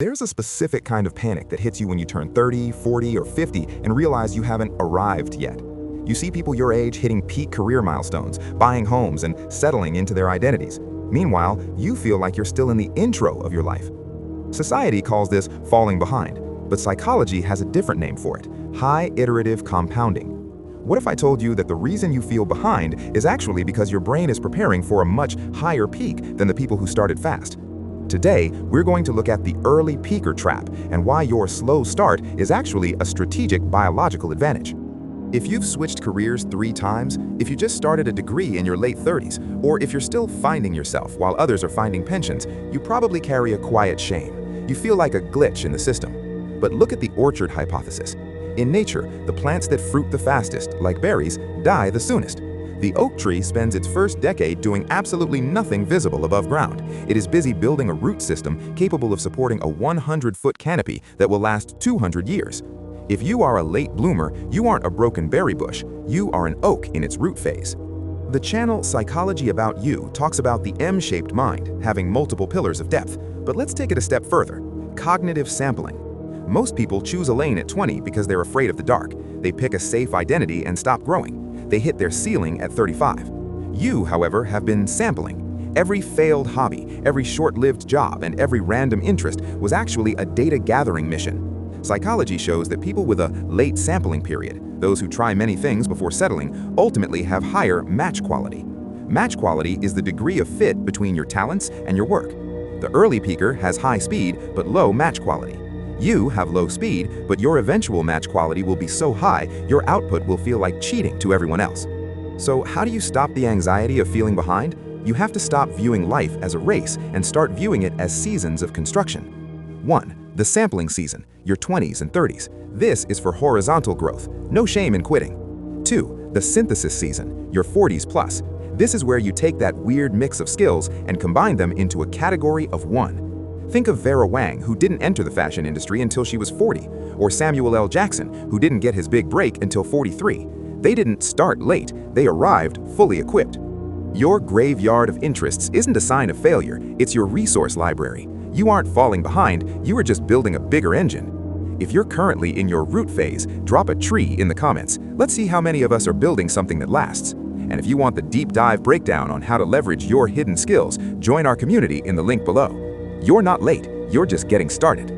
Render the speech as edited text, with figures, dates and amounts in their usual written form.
There's a specific kind of panic that hits you when you turn 30, 40, or 50 and realize you haven't arrived yet. You see people your age hitting peak career milestones, buying homes, and settling into their identities. Meanwhile, you feel like you're still in the intro of your life. Society calls this falling behind, but psychology has a different name for it: high iterative compounding. What if I told you that the reason you feel behind is actually because your brain is preparing for a much higher peak than the people who started fast? Today, we're going to look at the early peaker trap and why your slow start is actually a strategic biological advantage. If you've switched careers 3 times, if you just started a degree in your late 30s, or if you're still finding yourself while others are finding pensions, you probably carry a quiet shame. You feel like a glitch in the system. But look at the orchard hypothesis. In nature, the plants that fruit the fastest, like berries, die the soonest. The oak tree spends its first decade doing absolutely nothing visible above ground. It is busy building a root system capable of supporting a 100-foot canopy that will last 200 years. If you are a late bloomer, you aren't a broken berry bush, you are an oak in its root phase. The channel Psychology About You talks about the M-shaped mind, having multiple pillars of depth. But let's take it a step further: cognitive sampling. Most people choose a lane at 20 because they're afraid of the dark. They pick a safe identity and stop growing. They hit their ceiling at 35. You, however, have been sampling. Every failed hobby, every short-lived job, and every random interest was actually a data-gathering mission. Psychology shows that people with a late sampling period, those who try many things before settling, ultimately have higher match quality. Match quality is the degree of fit between your talents and your work. The early peaker has high speed but low match quality. You have low speed, but your eventual match quality will be so high, your output will feel like cheating to everyone else. So how do you stop the anxiety of feeling behind? You have to stop viewing life as a race and start viewing it as seasons of construction. 1. The sampling season, your 20s and 30s. This is for horizontal growth, no shame in quitting. 2. The synthesis season, your 40s plus. This is where you take that weird mix of skills and combine them into a category of 1. Think of Vera Wang, who didn't enter the fashion industry until she was 40, or Samuel L. Jackson, who didn't get his big break until 43. They didn't start late, they arrived fully equipped. Your graveyard of interests isn't a sign of failure, it's your resource library. You aren't falling behind, you are just building a bigger engine. If you're currently in your root phase, drop a tree in the comments. Let's see how many of us are building something that lasts. And if you want the deep dive breakdown on how to leverage your hidden skills, join our community in the link below. You're not late, you're just getting started.